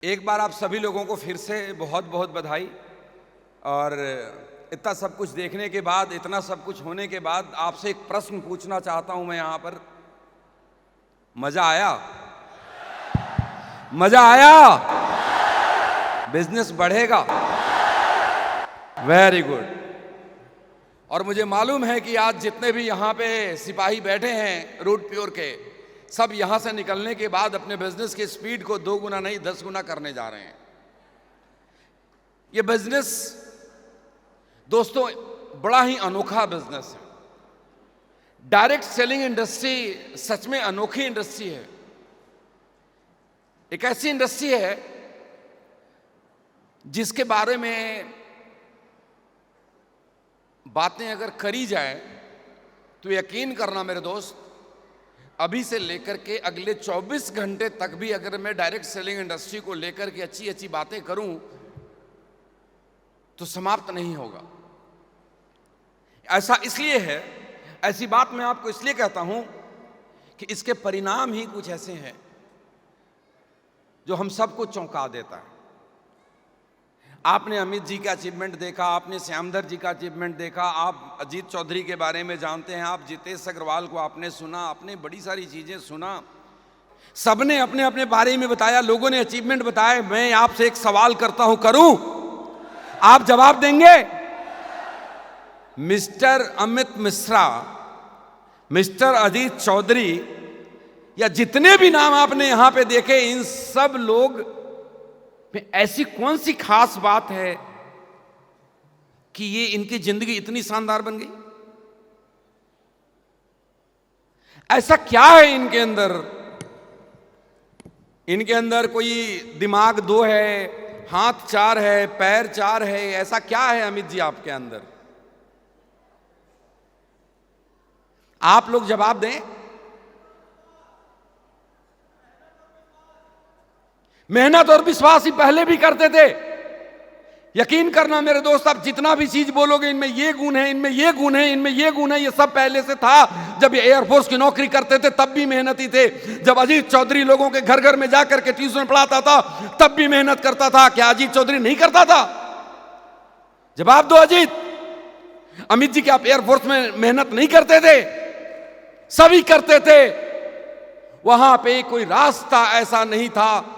एक बार आप सभी लोगों को फिर से बहुत बहुत बधाई। और इतना सब कुछ देखने के बाद, इतना सब कुछ होने के बाद आपसे एक प्रश्न पूछना चाहता हूं मैं यहां पर। मजा आया? मजा आया? बिजनेस बढ़ेगा? Very good. और मुझे मालूम है कि आज जितने भी यहां पे सिपाही बैठे हैं रूट प्योर के, सब यहां से निकलने के बाद अपने बिजनेस की स्पीड को 2 गुना नहीं 10 गुना करने जा रहे हैं। ये बिजनेस दोस्तों बड़ा ही अनोखा बिजनेस है। डायरेक्ट सेलिंग इंडस्ट्री सच में अनोखी इंडस्ट्री है। एक ऐसी इंडस्ट्री है जिसके बारे में बातें अगर करी जाए तो यकीन करना मेरे दोस्त, अभी से लेकर के अगले 24 घंटे तक भी अगर मैं डायरेक्ट सेलिंग इंडस्ट्री को लेकर के अच्छी अच्छी बातें करूं तो समाप्त नहीं होगा। ऐसा इसलिए है, ऐसी बात मैं आपको इसलिए कहता हूं कि इसके परिणाम ही कुछ ऐसे हैं जो हम सबको चौंका देता है। आपने अमित जी का अचीवमेंट देखा, आपने श्यामधर जी का अचीवमेंट देखा, आप अजीत चौधरी के बारे में जानते हैं, आप जितेश अग्रवाल को आपने सुना, आपने बड़ी सारी चीजें सुना, सबने अपने अपने बारे में बताया, लोगों ने अचीवमेंट बताए। मैं आपसे एक सवाल करता हूं, करूं? आप जवाब देंगे? मिस्टर अमित मिश्रा, मिस्टर अजीत चौधरी या जितने भी नाम आपने यहां पे देखे, इन सब लोग में ऐसी कौन सी खास बात है कि ये इनकी जिंदगी इतनी शानदार बन गई? ऐसा क्या है इनके अंदर? इनके अंदर कोई दिमाग 2 है, हाथ 4 है, पैर 4 है, ऐसा क्या है अमित जी आपके अंदर? आप लोग जवाब दें। मेहनत और विश्वास ही पहले भी करते थे। यकीन करना मेरे दोस्त, आप जितना भी चीज बोलोगे, इनमें ये गुण है, इनमें ये गुण है, इनमें ये गुण है, ये सब पहले से था। जब ये एयरफोर्स की नौकरी करते थे तब भी मेहनती थे। जब अजीत चौधरी लोगों के घर घर में जाकर के ट्यूशन पढ़ाता था तब भी मेहनत करता था। क्या अजीत चौधरी नहीं करता था? जवाब दो अजीत। अमित जी, क्या आप एयरफोर्स में मेहनत नहीं करते थे? सभी करते थे। वहां पे कोई रास्ता ऐसा नहीं था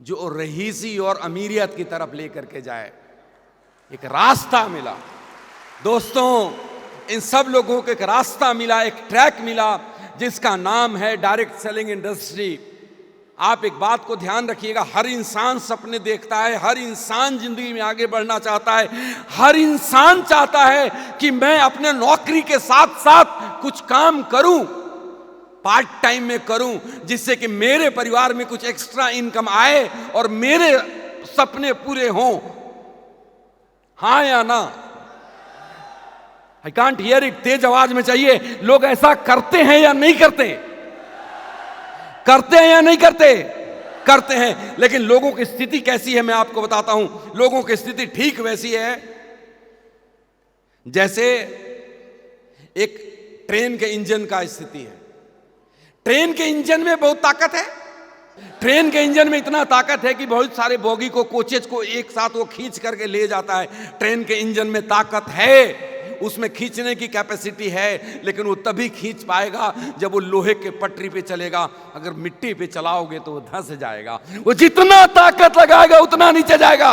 जो रहीसी और अमीरियत की तरफ लेकर के जाए। एक रास्ता मिला दोस्तों, इन सब लोगों को एक रास्ता मिला, एक ट्रैक मिला जिसका नाम है डायरेक्ट सेलिंग इंडस्ट्री। आप एक बात को ध्यान रखिएगा, हर इंसान सपने देखता है, हर इंसान जिंदगी में आगे बढ़ना चाहता है, हर इंसान चाहता है कि मैं अपने नौकरी के साथ साथ कुछ काम करूं, पार्ट टाइम में करूं, जिससे कि मेरे परिवार में कुछ एक्स्ट्रा इनकम आए और मेरे सपने पूरे हों। हां या ना? I can't hear it. तेज आवाज में चाहिए। लोग ऐसा करते हैं या नहीं करते? करते हैं या नहीं करते? करते हैं। लेकिन लोगों की स्थिति कैसी है मैं आपको बताता हूं। लोगों की स्थिति ठीक वैसी है जैसे एक ट्रेन के इंजन का स्थिति है। ट्रेन के इंजन में बहुत ताकत है। ट्रेन के इंजन में इतना ताकत है कि बहुत सारे बोगी को, कोचेज को एक साथ वो खींच करके ले जाता है। ट्रेन के इंजन में ताकत है, उसमें खींचने की कैपेसिटी है, लेकिन वो तभी खींच पाएगा जब वो लोहे के पटरी पे चलेगा। अगर मिट्टी पे चलाओगे तो वो धंस जाएगा। वो जितना ताकत लगाएगा उतना नीचे जाएगा।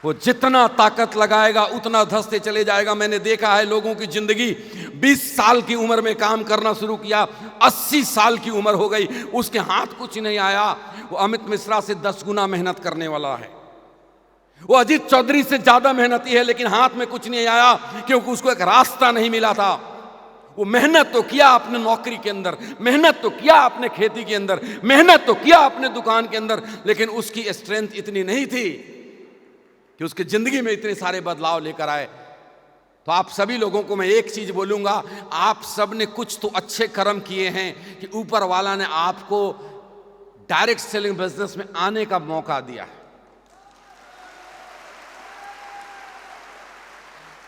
वो जितना ताकत लगाएगा उतना धंसते चले जाएगा। मैंने देखा है लोगों की जिंदगी 20 साल की उम्र में काम करना शुरू किया, 80 साल की उम्र हो गई, उसके हाथ कुछ नहीं आया। वो अमित मिश्रा से 10 गुना मेहनत करने वाला है। वो अजीत चौधरी से ज्यादा मेहनती है, लेकिन हाथ में कुछ नहीं आया क्योंकि उसको एक रास्ता नहीं मिला था। वो मेहनत तो किया अपने नौकरी के अंदर, मेहनत तो किया अपने खेती के अंदर, मेहनत तो किया अपने दुकान के अंदर, लेकिन उसकी स्ट्रेंथ इतनी नहीं थी कि उसकी जिंदगी में इतने सारे बदलाव लेकर आए। तो आप सभी लोगों को मैं एक चीज बोलूंगा, आप सब ने कुछ तो अच्छे कर्म किए हैं कि ऊपर वाला ने आपको डायरेक्ट सेलिंग बिजनेस में आने का मौका दिया है।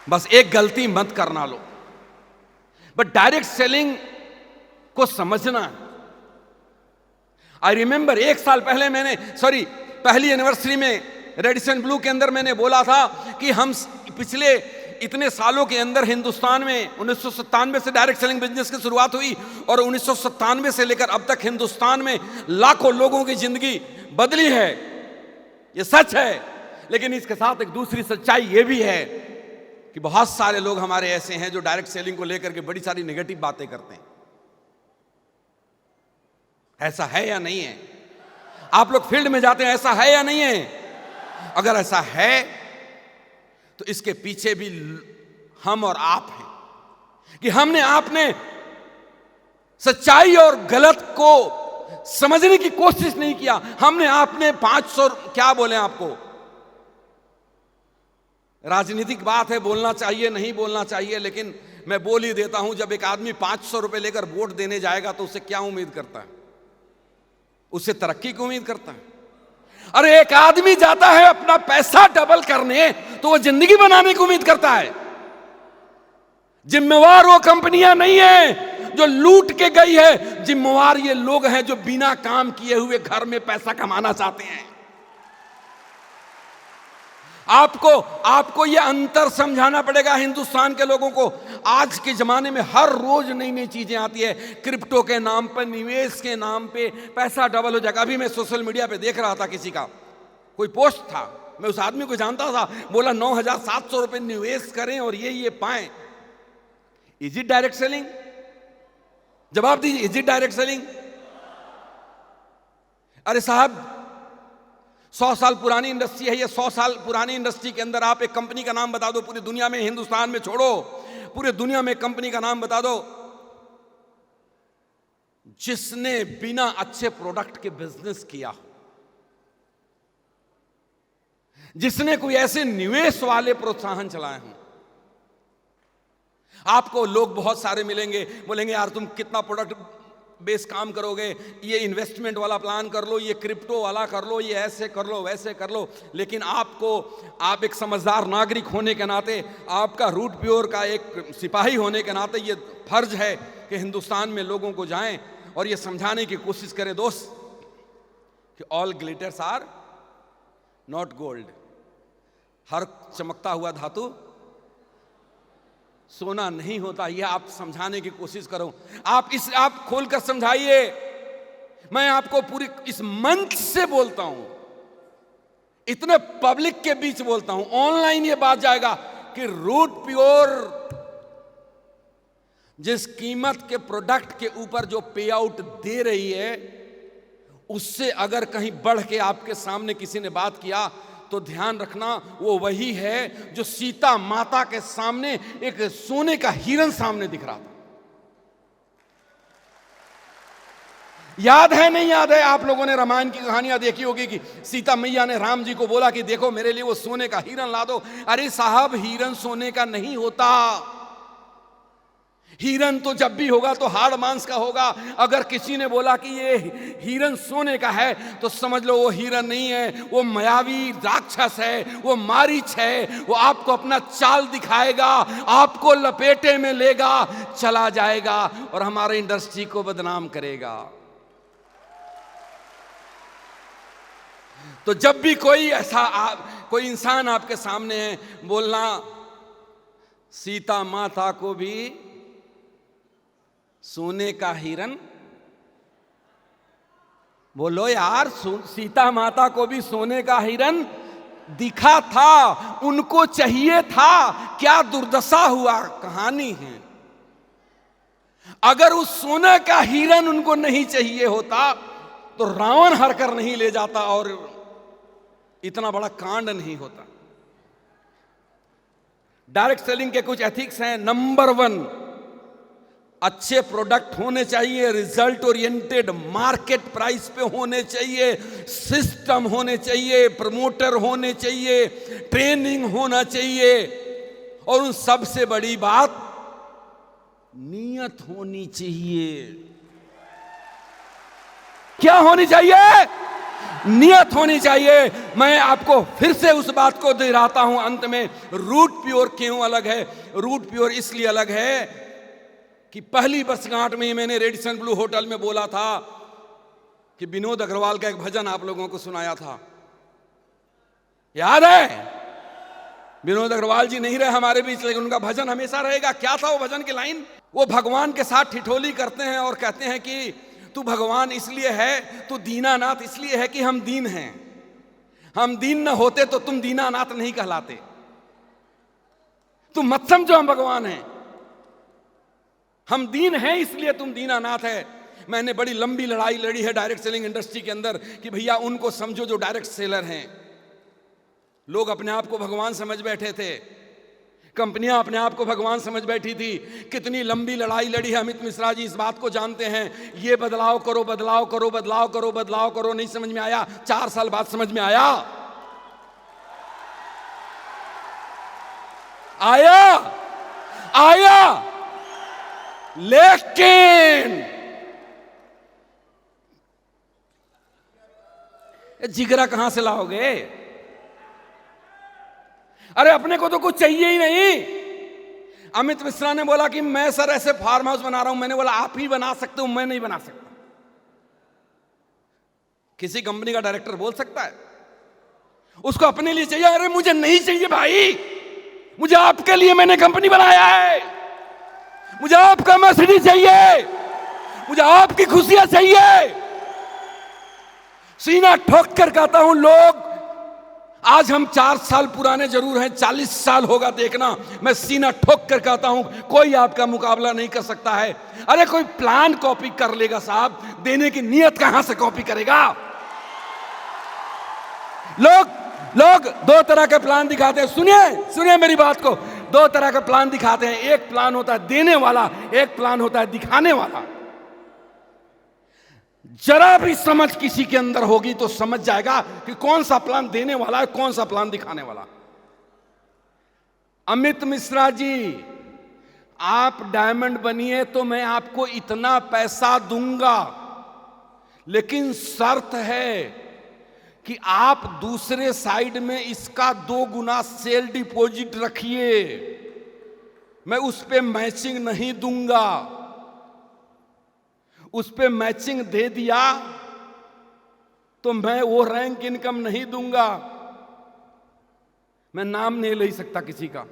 बस एक गलती मत करना लो। बट डायरेक्ट सेलिंग को समझना है। आई रिमेंबर 1 साल पहले मैंने पहली एनिवर्सरी में रेडिसन ब्लू के अंदर मैंने बोला था कि हम पिछले इतने सालों के अंदर हिंदुस्तान में 1997 से डायरेक्ट सेलिंग बिजनेस की शुरुआत हुई और 1997 से लेकर अब तक हिंदुस्तान में लाखों लोगों की जिंदगी बदली है। ये सच है, लेकिन इसके साथ एक दूसरी सच्चाई ये भी है कि बहुत सारे लोग हमारे ऐसे हैं जो डायरेक्ट सेलिंग को लेकर के बड़ी सारी नेगेटिव बातें करते हैं। ऐसा है या नहीं है? आप लोग फील्ड में जाते हैं, ऐसा है या नहीं है? अगर ऐसा है तो इसके पीछे भी हम और आप हैं कि आपने सच्चाई और गलत को समझने की कोशिश नहीं किया। आपने 500 क्या बोले आपको, राजनीतिक बात है, बोलना चाहिए नहीं बोलना चाहिए, लेकिन मैं बोल ही देता हूं, जब एक आदमी 500 रुपए लेकर वोट देने जाएगा तो उससे क्या उम्मीद करता है? उससे तरक्की की उम्मीद करता है। अरे एक आदमी जाता है अपना पैसा डबल करने तो वो जिंदगी बनाने की उम्मीद करता है। जिम्मेवार वो कंपनियां नहीं है जो लूट के गई है, जिम्मेवार ये लोग हैं जो बिना काम किए हुए घर में पैसा कमाना चाहते हैं। आपको ये अंतर समझाना पड़ेगा हिंदुस्तान के लोगों को। आज के जमाने में हर रोज नई नई चीजें आती है, क्रिप्टो के नाम पर, निवेश के नाम पे पैसा डबल हो जाएगा। अभी मैं सोशल मीडिया पे देख रहा था, किसी का कोई पोस्ट था, मैं उस आदमी को जानता था, बोला 9,700 रुपए निवेश करें और ये पाएं। Is it direct selling? जवाब दीजिए, इज इट डायरेक्ट सेलिंग? अरे साहब, 100 साल पुरानी इंडस्ट्री है ये। 100 साल पुरानी इंडस्ट्री के अंदर आप एक कंपनी का नाम बता दो पूरी दुनिया में, हिंदुस्तान में छोड़ो, पूरी दुनिया में कंपनी का नाम बता दो जिसने बिना अच्छे प्रोडक्ट के बिजनेस किया, जिसने कोई ऐसे निवेश वाले प्रोत्साहन चलाए हों। आपको लोग बहुत सारे मिलेंगे, बोलेंगे यार तुम कितना प्रोडक्ट बेस काम करोगे, ये इन्वेस्टमेंट वाला प्लान कर लो, ये क्रिप्टो वाला कर लो, ये ऐसे कर लो वैसे कर लो। लेकिन आप एक समझदार नागरिक होने के नाते, आपका रूट प्योर का एक सिपाही होने के नाते ये फर्ज है कि हिंदुस्तान में लोगों को जाएं और ये समझाने की कोशिश करें दोस्त कि all glitters are not gold. हर चमकता हुआ धातु सोना नहीं होता। यह आप समझाने की कोशिश करो। आप खोलकर समझाइए। मैं आपको पूरी इस मंच से बोलता हूं, इतने पब्लिक के बीच बोलता हूं, ऑनलाइन ये बात जाएगा कि रूट प्योर जिस कीमत के प्रोडक्ट के ऊपर जो पे आउट दे रही है, उससे अगर कहीं बढ़ के आपके सामने किसी ने बात किया तो ध्यान रखना, वो वही है जो सीता माता के सामने एक सोने का हिरन सामने दिख रहा था। याद है नहीं याद है? आप लोगों ने रामायण की कहानियां देखी होगी कि सीता मैया ने राम जी को बोला कि देखो मेरे लिए वो सोने का हिरन ला दो। अरे साहब, हिरन सोने का नहीं होता। हिरन तो जब भी होगा तो हाड़ मांस का होगा। अगर किसी ने बोला कि ये हिरन सोने का है तो समझ लो वो हिरन नहीं है, वो मायावी राक्षस है, वो मारीच है। वो आपको अपना चाल दिखाएगा, आपको लपेटे में लेगा, चला जाएगा और हमारे इंडस्ट्री को बदनाम करेगा। तो जब भी कोई कोई इंसान आपके सामने है, बोलना सीता माता को भी सोने का हिरन, बोलो यार, सीता माता को भी सोने का हिरन दिखा था, उनको चाहिए था, क्या दुर्दशा हुआ कहानी है। अगर उस सोने का हिरन उनको नहीं चाहिए होता तो रावण हरकर नहीं ले जाता और इतना बड़ा कांड नहीं होता। डायरेक्ट सेलिंग के कुछ एथिक्स हैं। नंबर 1, अच्छे प्रोडक्ट होने चाहिए, रिजल्ट ओरिएंटेड, मार्केट प्राइस पे होने चाहिए, सिस्टम होने चाहिए, प्रमोटर होने चाहिए, ट्रेनिंग होना चाहिए, और उन सबसे बड़ी बात नियत होनी चाहिए। क्या होनी चाहिए? नियत होनी चाहिए। मैं आपको फिर से उस बात को दोहराता हूं अंत में, रूट प्योर क्यों अलग है? रूट प्योर इसलिए अलग है कि पहली वर्षगांठ में ही मैंने रेडिसन ब्लू होटल में बोला था कि विनोद अग्रवाल का एक भजन आप लोगों को सुनाया था, याद है? विनोद अग्रवाल जी नहीं रहे हमारे बीच, लेकिन उनका भजन हमेशा रहेगा। क्या था वो भजन की लाइन? वो भगवान के साथ ठिठोली करते हैं और कहते हैं कि तू भगवान इसलिए है, तू दीनानाथ इसलिए है कि हम दीन हैं। हम दीन न होते तो तुम दीनानाथ नहीं कहलाते। तुम मत समझो हम भगवान हैं, हम दीन हैं इसलिए तुम दीनानाथ है। मैंने बड़ी लंबी लड़ाई लड़ी है डायरेक्ट सेलिंग इंडस्ट्री के अंदर कि भैया उनको समझो जो डायरेक्ट सेलर हैं। लोग अपने आप को भगवान समझ बैठे थे, कंपनियां अपने आप को भगवान समझ बैठी थी। कितनी लंबी लड़ाई लड़ी है। अमित मिश्रा जी इस बात को जानते हैं। ये बदलाव करो, बदलाव करो, बदलाव करो, बदलाव करो, नहीं समझ में आया। 4 साल बाद समझ में आया। आया लेकिन जिगरा कहां से लाओगे? अरे अपने को तो कुछ चाहिए ही नहीं। अमित मिश्रा ने बोला कि मैं सर ऐसे फार्म हाउस बना रहा हूं। मैंने बोला आप ही बना सकते हो, मैं नहीं बना सकता। किसी कंपनी का डायरेक्टर बोल सकता है? उसको अपने लिए चाहिए। अरे मुझे नहीं चाहिए भाई, मुझे आपके लिए मैंने कंपनी बनाया है। मुझे आपका मर्सिडीज चाहिए, मुझे आपकी खुशियां चाहिए। सीना ठोक कर कहता हूं, लोग आज हम 4 साल पुराने जरूर हैं, 40 साल होगा देखना। मैं सीना ठोक कर कहता हूं कोई आपका मुकाबला नहीं कर सकता है। अरे कोई प्लान कॉपी कर लेगा साहब, देने की नीयत कहां से कॉपी करेगा? लोग 2 तरह के प्लान दिखाते हैं। सुनिए मेरी बात को। 2 तरह के प्लान दिखाते हैं। एक प्लान होता है देने वाला, एक प्लान होता है दिखाने वाला। जरा भी समझ किसी के अंदर होगी तो समझ जाएगा कि कौन सा प्लान देने वाला है, कौन सा प्लान दिखाने वाला। अमित मिश्रा जी, आप डायमंड बनिए तो मैं आपको इतना पैसा दूंगा, लेकिन शर्त है कि आप दूसरे साइड में इसका 2 गुना सेल डिपॉजिट रखिए। मैं उस पे मैचिंग नहीं दूंगा। उस पे मैचिंग दे दिया तो मैं वो रैंक इनकम नहीं दूंगा। मैं नाम नहीं ले सकता किसी का।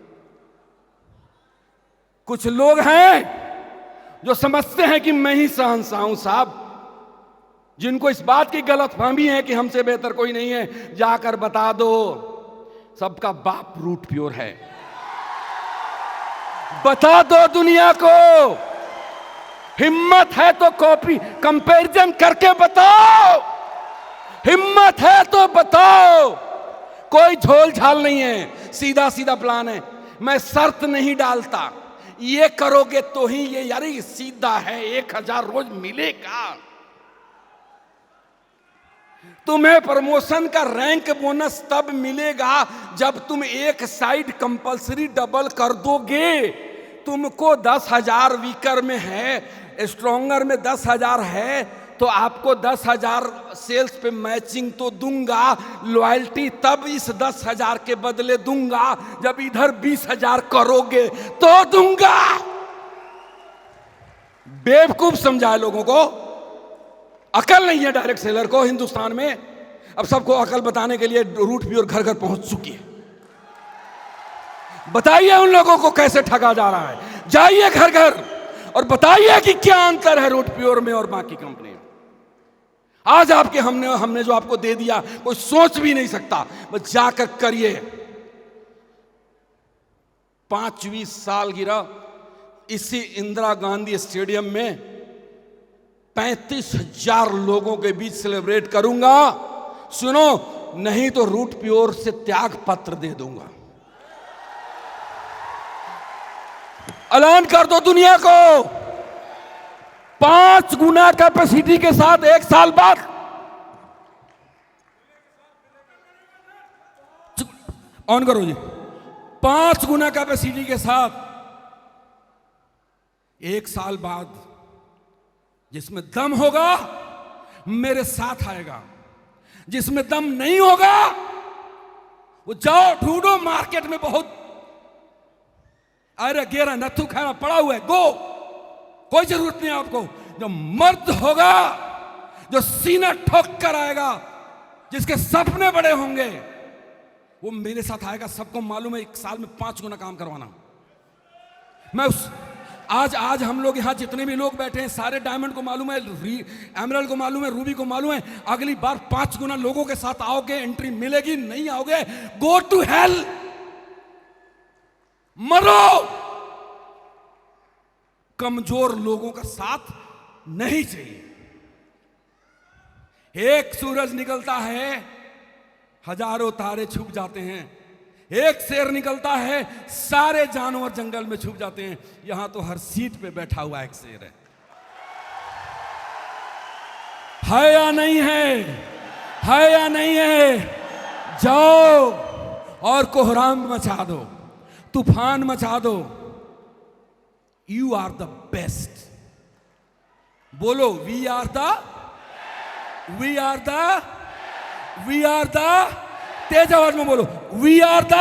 कुछ लोग हैं जो समझते हैं कि मैं ही शहंशाह हूं साहब, जिनको इस बात की गलतफहमी है कि हमसे बेहतर कोई नहीं है। जाकर बता दो सबका बाप रूट प्योर है। बता दो दुनिया को। हिम्मत है तो कॉपी कंपैरिजन करके बताओ। हिम्मत है तो बताओ। कोई झोल झाल नहीं है, सीधा सीधा प्लान है। मैं शर्त नहीं डालता, ये करोगे तो ही ये, यार ये सीधा है, 1000 रोज मिलेगा। तुम्हें प्रमोशन का रैंक बोनस तब मिलेगा जब तुम एक साइड कंपलसरी डबल कर दोगे। तुमको 10,000 वीकर में है, स्ट्रॉन्गर में 10,000 है, तो आपको 10,000 सेल्स पे मैचिंग तो दूंगा। लॉयल्टी तब इस 10,000 के बदले दूंगा जब इधर 20,000 करोगे तो दूंगा। बेवकूफ समझाए लोगों को। अकल नहीं है डायरेक्ट सेलर को हिंदुस्तान में। अब सबको अकल बताने के लिए रूट प्योर घर घर पहुंच चुकी है। बताइए उन लोगों को कैसे ठगा जा रहा है। जाइए घर घर और बताइए कि क्या अंतर है रूट प्योर में और बाकी कंपनी में। आज आपके हमने जो आपको दे दिया कोई सोच भी नहीं सकता, बस जाकर करिए। 5वीं सालगिरह इसी इंदिरा गांधी स्टेडियम में 35,000 लोगों के बीच सेलिब्रेट करूंगा। सुनो, नहीं तो रूट प्योर से त्याग पत्र दे दूंगा। ऐलान कर दो दुनिया को। 5 गुना कैपेसिटी के साथ 1 साल बाद, ऑन करो जी, 5 गुना कैपेसिटी के साथ 1 साल बाद जिसमें दम होगा मेरे साथ आएगा। जिसमें दम नहीं होगा वो जाओ ढूंढो मार्केट में। बहुत अरे गेरा नथु खाना पड़ा हुआ है, गो, कोई जरूरत नहीं आपको। जब मर्द होगा, जो सीना ठोक कर आएगा, जिसके सपने बड़े होंगे, वो मेरे साथ आएगा। सबको मालूम है 1 साल में 5 गुना काम करवाना। मैं आज हम लोग यहाँ जितने भी लोग बैठे हैं, सारे डायमंड को मालूम है, एमरल्ड को मालूम है, रूबी को मालूम है, अगली बार 5 गुना लोगों के साथ आओगे, एंट्री मिलेगी। नहीं आओगे, गो टू हेल, मरो। कमजोर लोगों का साथ नहीं चाहिए। एक सूरज निकलता है, हजारों तारे छुप जाते हैं। एक शेर निकलता है, सारे जानवर जंगल में छुप जाते हैं। यहां तो हर सीट पे बैठा हुआ एक शेर है या नहीं है? है या नहीं है? जाओ और कोहराम मचा दो, तूफान मचा दो। You are the best. बोलो, वी आर द तेज आवाज में बोलो, वी आर द